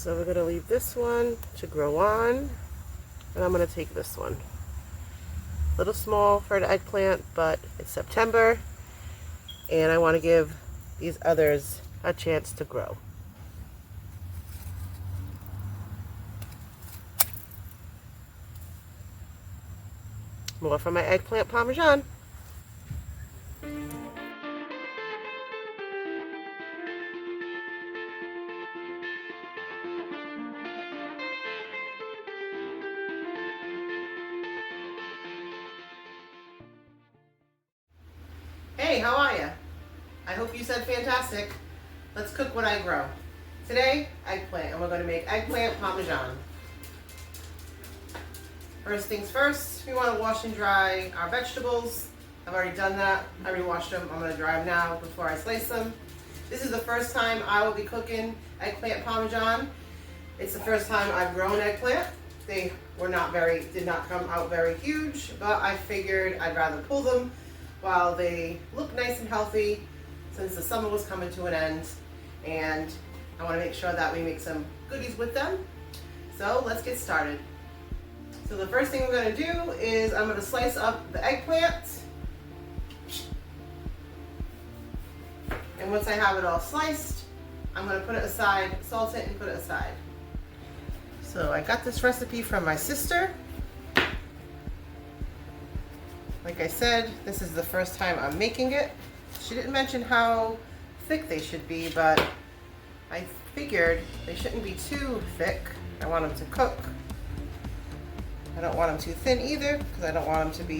So we're going to leave this one to grow on, and I'm going to take this one. A little small for an eggplant, but it's September, and I want to give these others a chance to grow. More for my eggplant parmesan. Hey, how are you? I hope you said fantastic. Let's cook what I grow. Today, eggplant, and we're going to make eggplant parmesan. First things first, we want to wash and dry our vegetables. I've already done that. I already washed them. I'm going to dry them now before I slice them. This is the first time I will be cooking eggplant parmesan. It's the first time I've grown eggplant. They did not come out very huge, but I figured I'd rather pull them while they look nice and healthy, since the summer was coming to an end, and I want to make sure that we make some goodies with them. So let's get started. So the first thing we're going to do is I'm going to slice up the eggplant. And once I have it all sliced, I'm going to put it aside, salt it, and put it aside. So I got this recipe from my sister. Like I said, this is the first time I'm making it. She didn't mention how thick they should be, but I figured they shouldn't be too thick. I want them to cook. I don't want them too thin either, because I don't want them to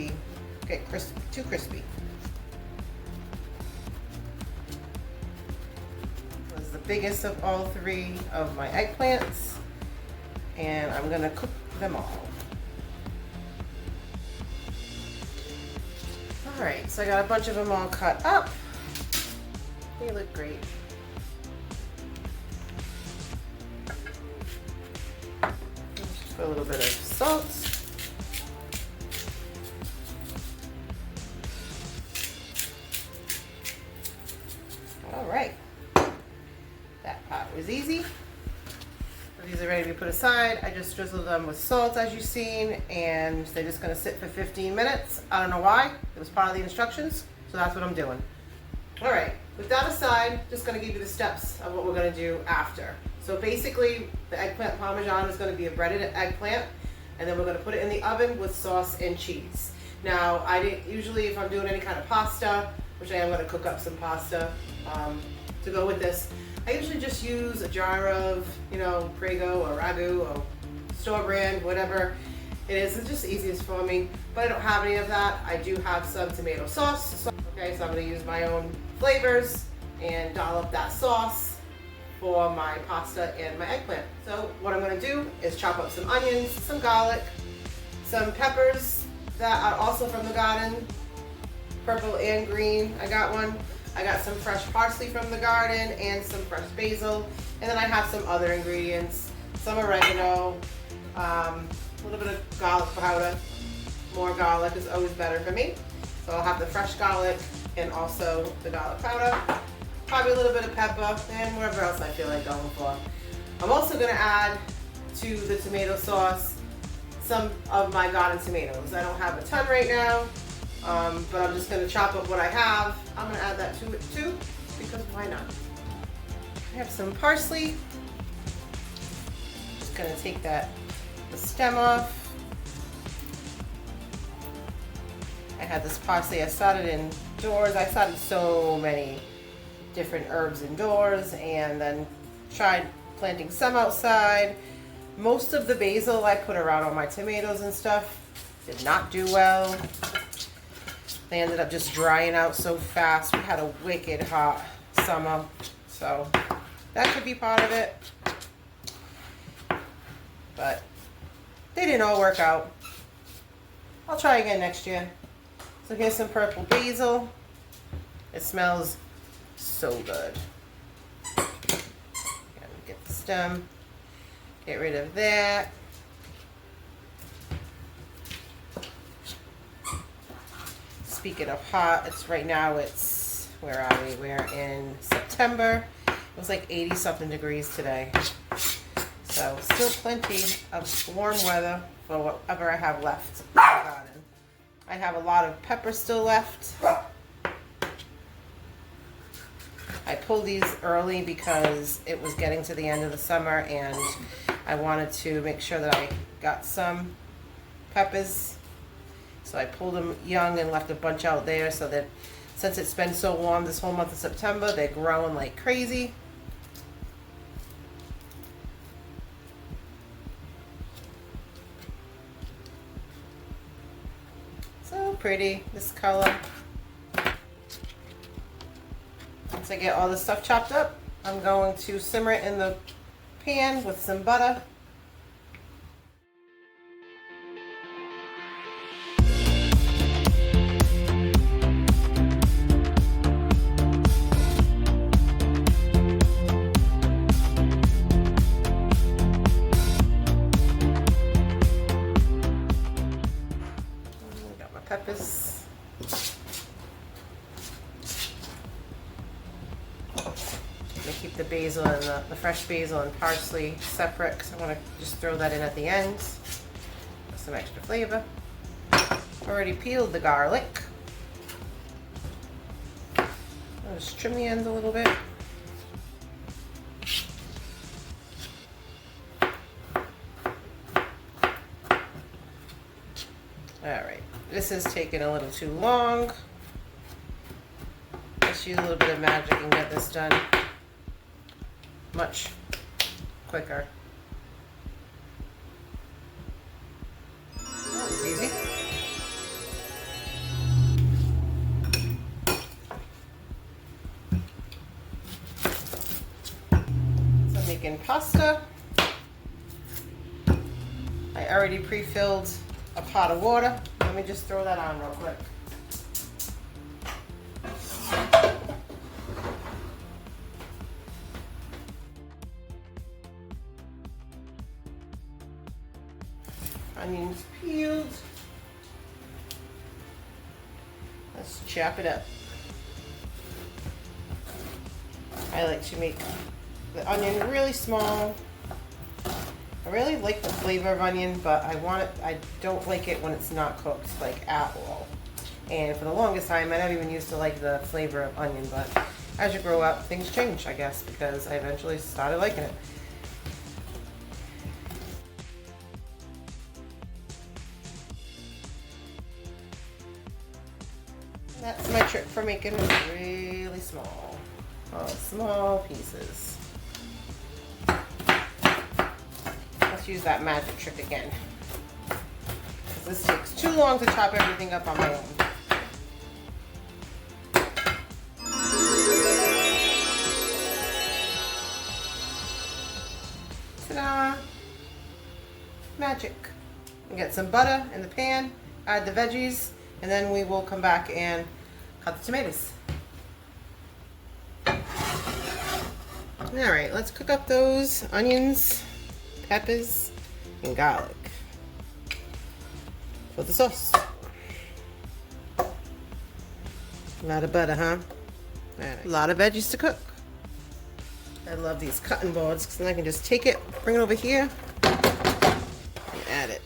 get too crispy. This is the biggest of all three of my eggplants, and I'm gonna cook them all. Alright, so I got a bunch of them all cut up. They look great. Just put a little bit of salt. Alright, that part was easy. These are ready to be put aside. I just drizzled them with salt, as you've seen, and they're just going to sit for 15 minutes. I don't know why. It was part of the instructions, so that's what I'm doing. All right, with that aside, just going to give you the steps of what we're going to do after. So basically, the eggplant parmesan is going to be a breaded eggplant, and then we're going to put it in the oven with sauce and cheese. Now, usually if I'm doing any kind of pasta, which I am going to cook up some pasta to go with this, I usually just use a jar of, Prego or Ragu or store brand, whatever it is. It's just easiest for me, but I don't have any of that. I do have some tomato sauce. Okay, so I'm going to use my own flavors and dollop that sauce for my pasta and my eggplant. So what I'm going to do is chop up some onions, some garlic, some peppers that are also from the garden, purple and green. I got one. I got some fresh parsley from the garden and some fresh basil. And then I have some other ingredients, some oregano, a little bit of garlic powder. More garlic is always better for me. So I'll have the fresh garlic and also the garlic powder. Probably a little bit of pepper and whatever else I feel like going for. I'm also going to add to the tomato sauce some of my garden tomatoes. I don't have a ton right now. But I'm just going to chop up what I have. I'm going to add that to it too, because why not? I have some parsley. Just going to take the stem off. I had this parsley. I started indoors. I started so many different herbs indoors, and then tried planting some outside. Most of the basil I put around on my tomatoes and stuff did not do well. They ended up just drying out so fast. We had a wicked hot summer, so that could be part of it. But they didn't all work out. I'll try again next year. So here's some purple basil. It smells so good. Get the stem, get rid of that. Speaking of hot, where are we? We're in September. It was like 80 something degrees today. So still plenty of warm weather for whatever I have left in the garden. I have a lot of pepper still left. I pulled these early because it was getting to the end of the summer and I wanted to make sure that I got some peppers. So I pulled them young and left a bunch out there so that since it's been so warm this whole month of September, they're growing like crazy. So pretty, this color. Once I get all this stuff chopped up, I'm going to simmer it in the pan with some butter. Got my peppers. Keep the basil and the fresh basil and parsley separate because I want to just throw that in at the end with some extra flavor. Already peeled the garlic. I'll just trim the ends a little bit. Alright, this is taking a little too long. Let's use a little bit of magic and get this done much quicker. That was easy. So I'm making pasta. I already pre-filled a pot of water. Let me just throw that on real quick. Onions peeled. Let's chop it up. I like to make the onion really small. I really like the flavor of onion, but I don't like it when it's not cooked, like at all. And for the longest time, I never even used to like the flavor of onion, but as you grow up, things change, I guess, because I eventually started liking it. That's my trick for making it really small. Oh, small pieces. Let's use that magic trick again. Because this takes too long to chop everything up on my own. Ta-da! Magic. And get some butter in the pan, add the veggies, and then we will come back and cut the tomatoes. Alright, let's cook up those onions, peppers, and garlic for the sauce. A lot of butter, huh? A lot of veggies to cook. I love these cutting boards because then I can just take it, bring it over here, and add it.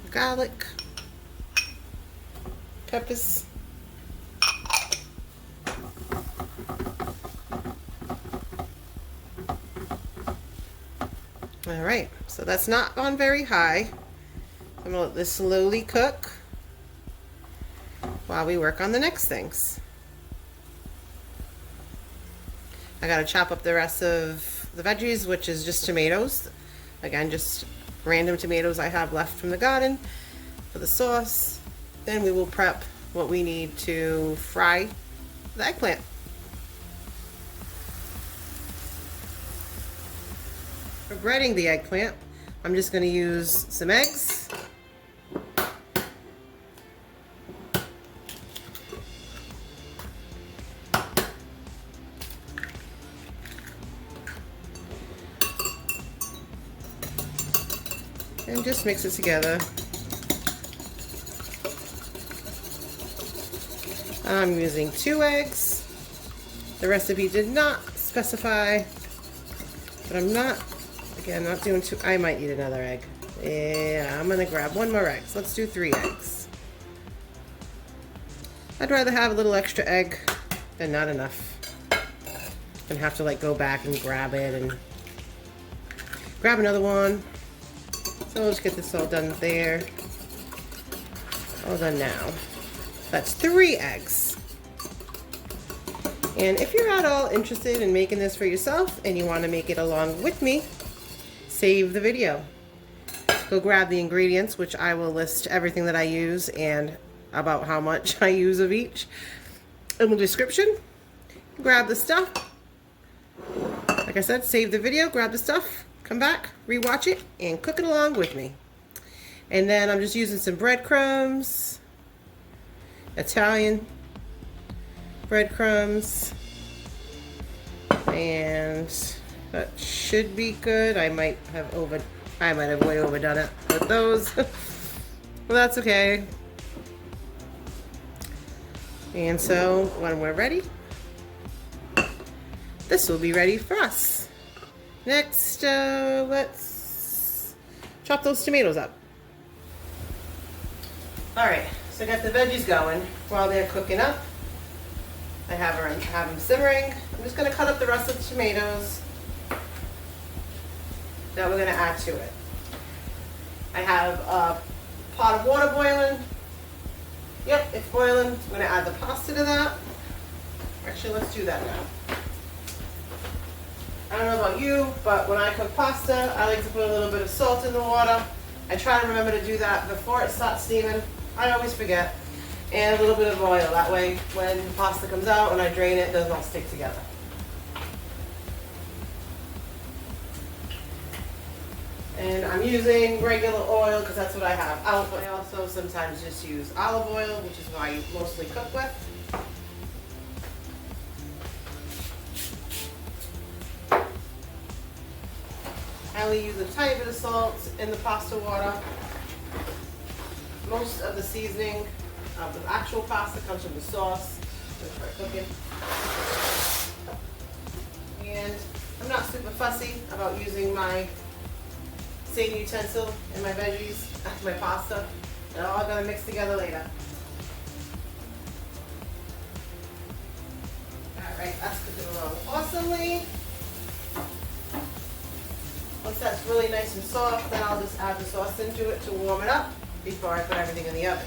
Garlic, peppers, all right, so that's not on very high. I'm gonna let this slowly cook while we work on the next things. I gotta chop up the rest of the veggies, which is just tomatoes. Again, just random tomatoes I have left from the garden for the sauce. Then we will prep what we need to fry the eggplant. For breading the eggplant, I'm just going to use some eggs, and just mix it together. I'm using 2 eggs. The recipe did not specify, but I'm not, again, not doing too, I might need another egg. Yeah, I'm gonna grab one more egg. So let's do 3 eggs. I'd rather have a little extra egg than not enough. And have to like go back and grab it and grab another one. So let's get this all done there. All done now. That's 3 eggs. And if you're at all interested in making this for yourself and you want to make it along with me, save the video. Go grab the ingredients, which I will list everything that I use and about how much I use of each in the description. Grab the stuff. Like I said, save the video, grab the stuff, come back, rewatch it, and cook it along with me. And then I'm just using some breadcrumbs, Italian breadcrumbs, and that should be good. I might have way overdone it with those. Well, that's okay. And so when we're ready, this will be ready for us. Next, let's chop those tomatoes up. All right, so I got the veggies going while they're cooking up. I have them simmering. I'm just gonna cut up the rest of the tomatoes that we're gonna add to it. I have a pot of water boiling. Yep, it's boiling. I'm gonna add the pasta to that. Actually, let's do that now. I don't know about you, but when I cook pasta, I like to put a little bit of salt in the water. I try to remember to do that before it starts steaming. I always forget. And a little bit of oil. That way, when the pasta comes out and I drain it, it doesn't all stick together. And I'm using regular oil because that's what I have. I also sometimes just use olive oil, which is what I mostly cook with. I only use a tiny bit of salt in the pasta water. Most of the seasoning of the actual pasta comes from the sauce for cooking. And I'm not super fussy about using my same utensil in my veggies, my pasta. They're all gonna mix together later. Alright, that's cooking along awesomely. Once that's really nice and soft, then I'll just add the sauce into it to warm it up before I put everything in the oven.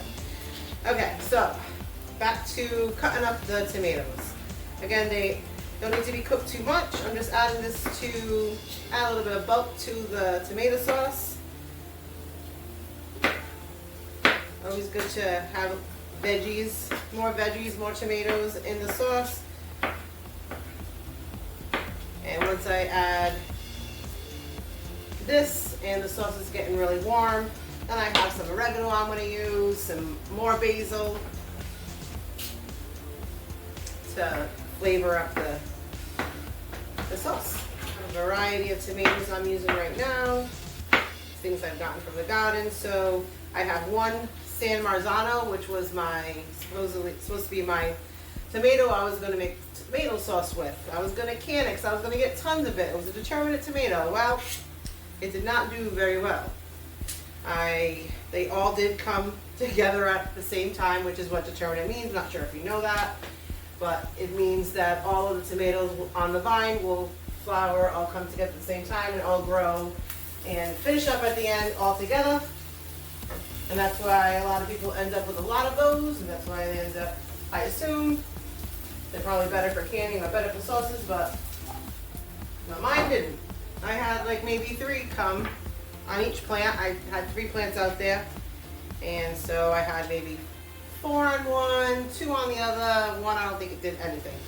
Okay, so back to cutting up the tomatoes. Again, they don't need to be cooked too much. I'm just adding this to add a little bit of bulk to the tomato sauce. Always good to have veggies, more tomatoes in the sauce. And once I add this and the sauce is getting really warm, then I have some oregano I'm going to use, some more basil to flavor up the sauce. A variety of tomatoes I'm using right now, things I've gotten from the garden. So I have one San Marzano, which was my supposed to be my tomato I was going to make tomato sauce with. I was going to can it because I was going to get tons of it. It was a determinate tomato. Well, it did not do very well. They all did come together at the same time, which is what determinate means. Not sure if you know that, but it means that all of the tomatoes on the vine will flower, all come together at the same time and all grow and finish up at the end all together. And that's why a lot of people end up with a lot of those, and that's why they end up, I assume, they're probably better for canning or better for sauces, but mine didn't. I had like maybe 3 come on each plant. I had 3 plants out there, and so I had maybe 4 on one, 2 on the other. One I don't think it did anything.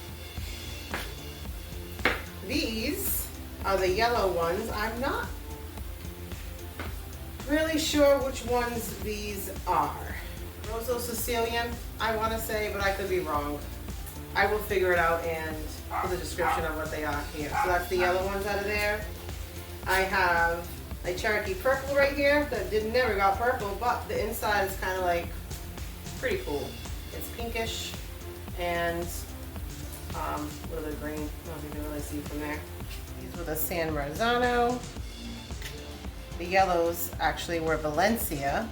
These are the yellow ones. I'm not really sure which ones these are. Rosso Sicilian, I want to say, but I could be wrong. I will figure it out and put the description of what they are here. So that's the yellow ones out of there. I have a Cherokee purple right here that never got purple, but the inside is kind of like pretty cool. It's pinkish, and A little bit of green. I don't know if you can really see from there. These were the San Marzano. The yellows actually were Valencia.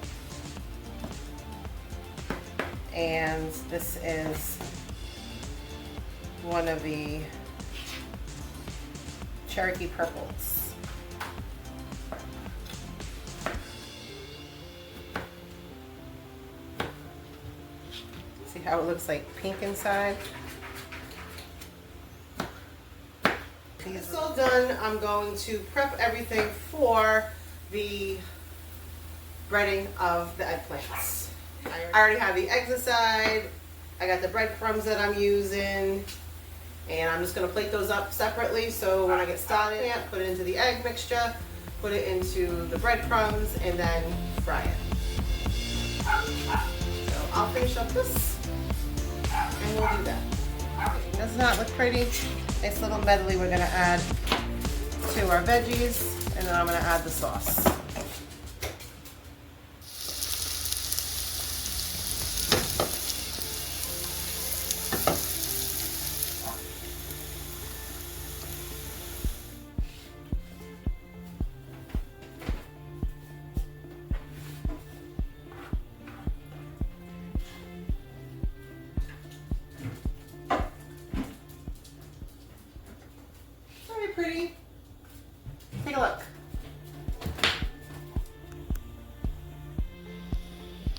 And this is one of the Cherokee purples. See how it looks like pink inside? It's all done. I'm going to prep everything for the breading of the eggplants. I already have the eggs aside. I got the breadcrumbs that I'm using. And I'm just going to plate those up separately, so when I get started, put it into the egg mixture, put it into the breadcrumbs, and then fry it. So I'll finish up this, and we'll do that. Does not look pretty? Nice little medley we're going to add to our veggies, and then I'm going to add the sauce. Pretty. Take a look.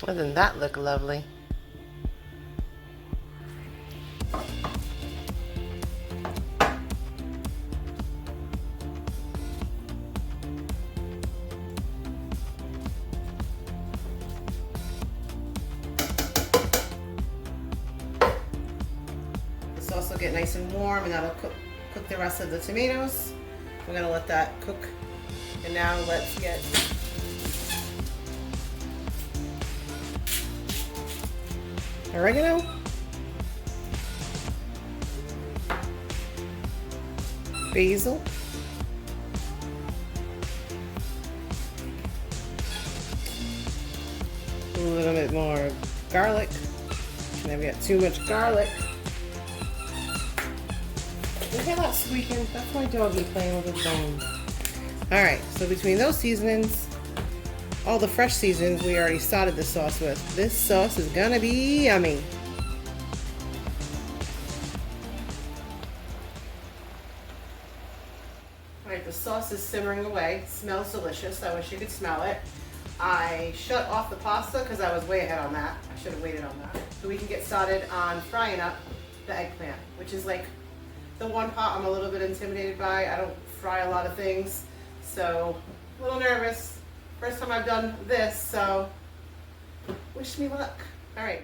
Doesn't that look lovely? The sauce will get nice and warm, and that'll cook the rest of the tomatoes. We're gonna let that cook. And now let's get oregano, basil, a little bit more garlic. Now we got too much garlic. Look at that squeaking. That's my doggy playing with his bones. Alright, so between those seasonings, all the fresh seasonings we already started the sauce with. This sauce is gonna be yummy. Alright, the sauce is simmering away. It smells delicious. I wish you could smell it. I shut off the pasta because I was way ahead on that. I should have waited on that. So we can get started on frying up the eggplant, which is like the one part I'm a little bit intimidated by. I don't fry a lot of things, so a little nervous. First time I've done this, so wish me luck. All right.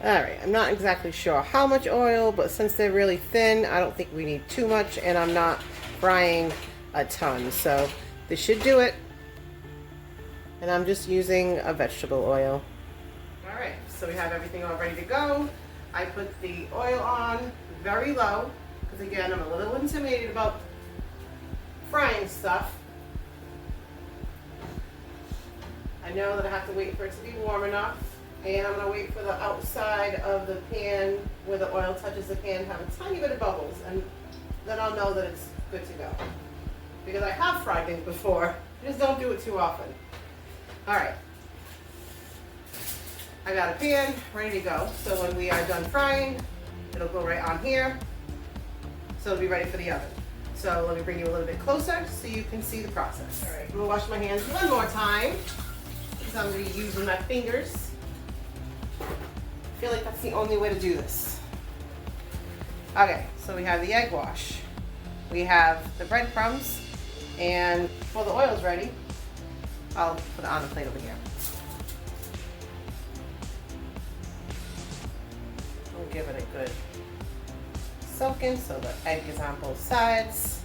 Alright, I'm not exactly sure how much oil, but since they're really thin, I don't think we need too much, and I'm not frying a ton, so this should do it. And I'm just using a vegetable oil. Alright, so we have everything all ready to go. I put the oil on very low, because again, I'm a little intimidated about frying stuff. I know that I have to wait for it to be warm enough. And I'm going to wait for the outside of the pan where the oil touches the pan to have a tiny bit of bubbles, and then I'll know that it's good to go. Because I have fried things before, just don't do it too often. Alright, I got a pan ready to go, so when we are done frying, it'll go right on here, so it'll be ready for the oven. So let me bring you a little bit closer so you can see the process. Alright, I'm going to wash my hands one more time, because I'm going to be using my fingers. I feel like that's the only way to do this. Okay, so we have the egg wash. We have the breadcrumbs, and before the oil's ready, I'll put it on the plate over here. We'll give it a good soaking so the egg is on both sides,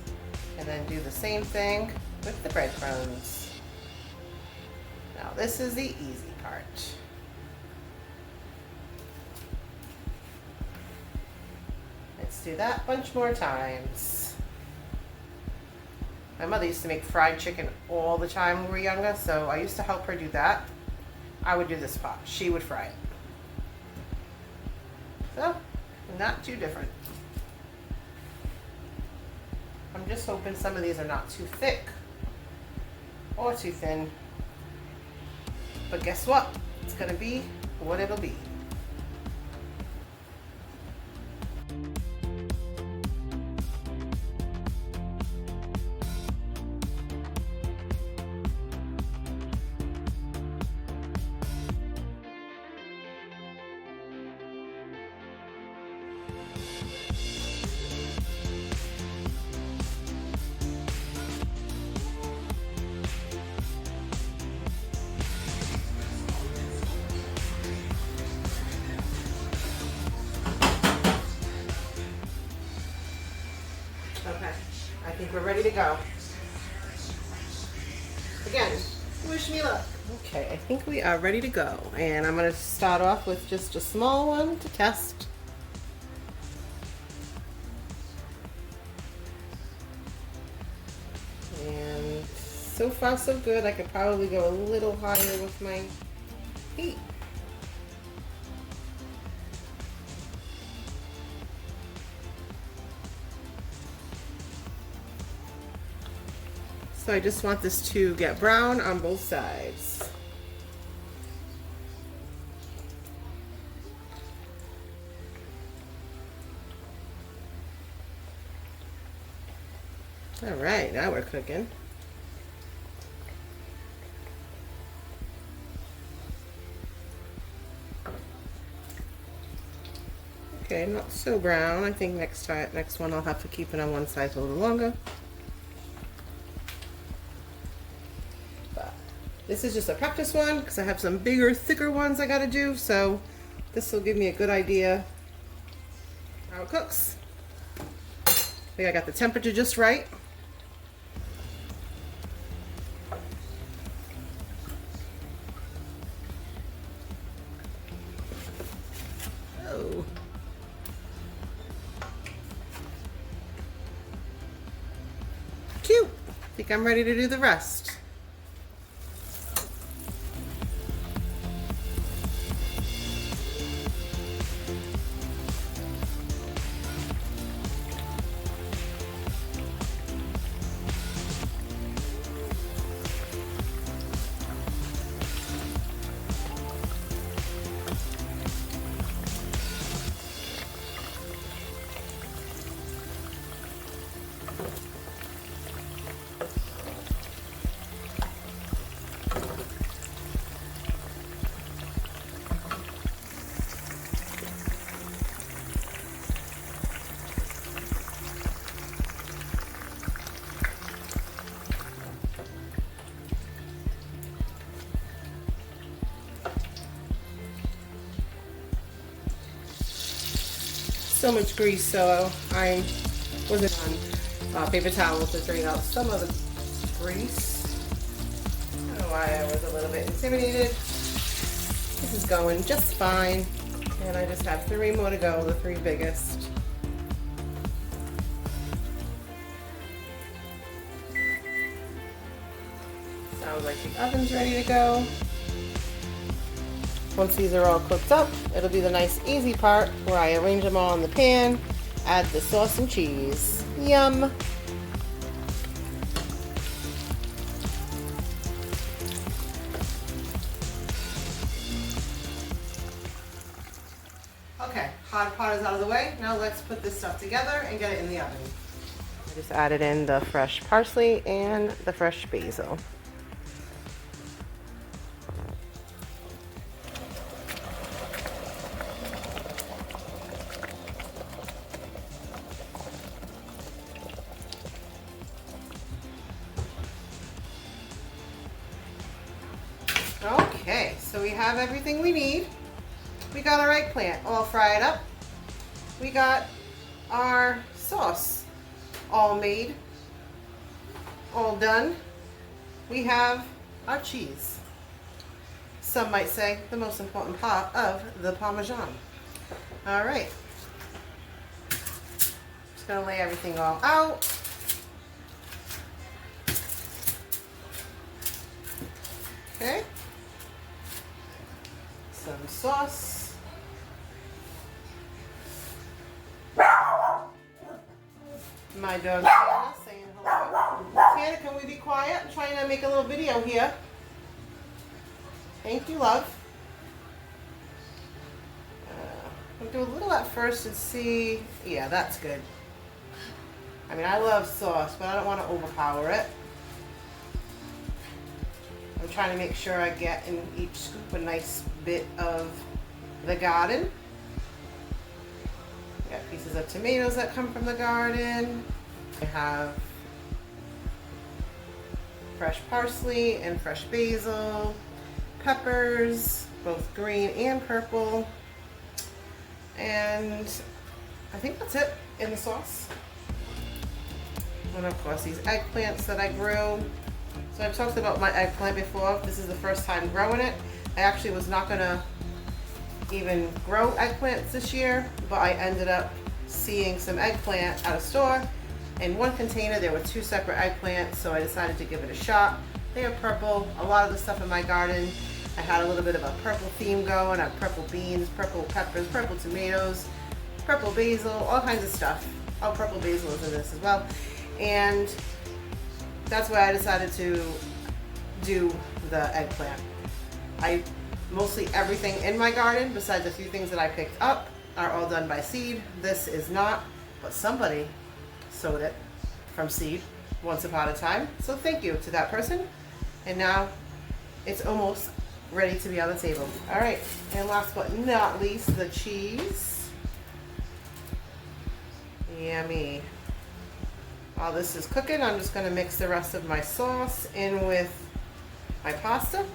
and then do the same thing with the breadcrumbs. Now this is the easy part. Let's do that a bunch more times. My mother used to make fried chicken all the time when we were younger, so I used to help her do that. I would do this pot. She would fry it. So, not too different. I'm just hoping some of these are not too thick or too thin. But guess what? It's gonna be what it'll be. Okay, I think we're ready to go. Again, wish me luck. Okay, I think we are ready to go. And I'm gonna start off with just a small one to test. And so far so good. I could probably go a little higher with my heat. So I just want this to get brown on both sides. All right, now we're cooking. Okay, not so brown. I think next one I'll have to keep it on one side a little longer. This is just a practice one because I have some bigger, thicker ones I gotta do, so this will give me a good idea how it cooks. I think I got the temperature just right. Oh. Cute. I think I'm ready to do the rest. So much grease, so I wasn't on paper towel to drain out some of the grease. I don't know why I was a little bit intimidated. This is going just fine, and I just have 3 more to go, the 3 biggest. Sounds like the oven's ready to go. Once these are all cooked up, it'll be the nice easy part where I arrange them all in the pan, add the sauce and cheese. Yum! Okay, hot pot is out of the way. Now let's put this stuff together and get it in the oven. I just added in the fresh parsley and the fresh basil. Okay, so we have everything we need. We got our eggplant all fried up. We got our sauce all made, all done. We have our cheese. Some might say the most important part of the Parmesan. All right. Just gonna lay everything all out. Okay. Some sauce. My dog Tana saying hello. Tana, can we be quiet? I'm trying to make a little video here. Thank you, love. I'll do a little at first and see. Yeah, that's good. I mean, I love sauce, but I don't want to overpower it. I'm trying to make sure I get in each scoop a nice bit of the garden. Got pieces of tomatoes that come from the garden. I have fresh parsley and fresh basil, peppers, both green and purple. And I think that's it in the sauce. And of course these eggplants that I grew. So I've talked about my eggplant before. This is the first time growing it. I actually was not gonna even grow eggplants this year, but I ended up seeing some eggplant at a store. In one container there were 2 separate eggplants, so I decided to give it a shot. They are purple. A lot of the stuff in my garden, I had a little bit of a purple theme going. I have purple beans, purple peppers, purple tomatoes, purple basil, all kinds of stuff. Oh, purple basil is in this as well. And that's why I decided to do the eggplant. Mostly everything in my garden, besides a few things that I picked up, are all done by seed. This is not, but somebody sowed it from seed once upon a time. So thank you to that person. And now it's almost ready to be on the table. All right, and last but not least, the cheese. Yummy. While this is cooking, I'm just gonna mix the rest of my sauce in with my pasta.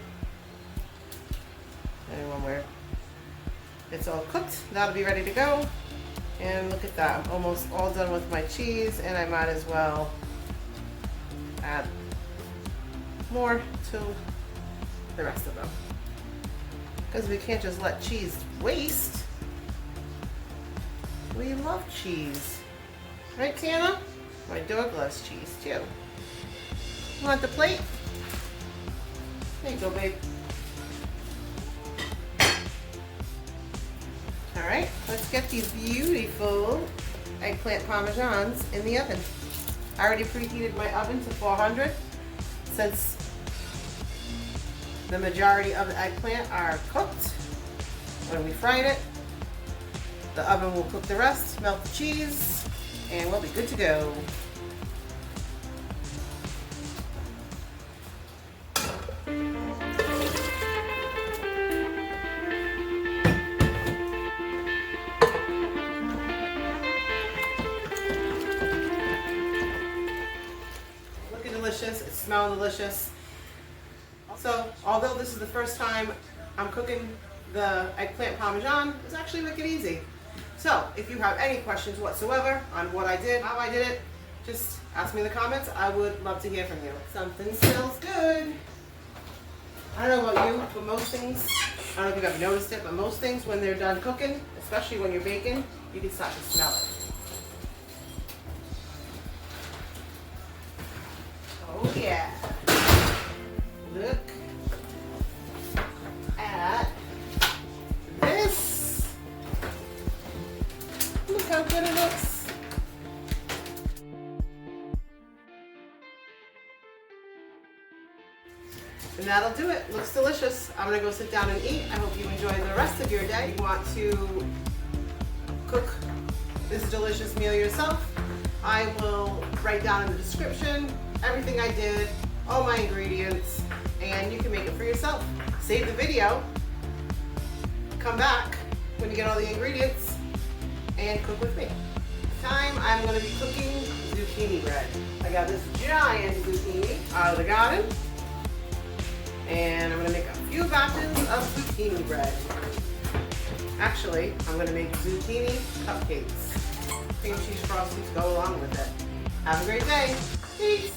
And when it's all cooked, that'll be ready to go. And look at that, I'm almost all done with my cheese, and I might as well add more to the rest of them. Because we can't just let cheese waste. We love cheese. Right, Tana? My dog loves cheese too. You want the plate? There you go, babe. Alright, let's get these beautiful eggplant parmesans in the oven. I already preheated my oven to 400 since the majority of the eggplant are cooked. When we fried it, the oven will cook the rest, melt the cheese, and we'll be good to go. Looking delicious, it smells delicious. So, although this is the first time I'm cooking the eggplant parmesan, it's actually wicked easy. So, if you have any questions whatsoever on what I did, how I did it, just ask me in the comments. I would love to hear from you. Something smells good. I don't know about you, but most things, I don't know if you've ever noticed it, but most things when they're done cooking, especially when you're baking, you can start to smell it. Oh yeah. Look at this. Look how good it looks. And that'll do it. Looks delicious. I'm gonna go sit down and eat. I hope you enjoy the rest of your day. If you want to cook this delicious meal yourself, I will write down in the description everything I did, all my ingredients, and you can make it for yourself. Save the video, come back when you get all the ingredients, and cook with me. This time I'm going to be cooking zucchini bread. I got this giant zucchini out of the garden, and I'm going to make a few batches of zucchini bread. Actually, I'm going to make zucchini cupcakes. Cream cheese frosties go along with it. Have a great day. Peace.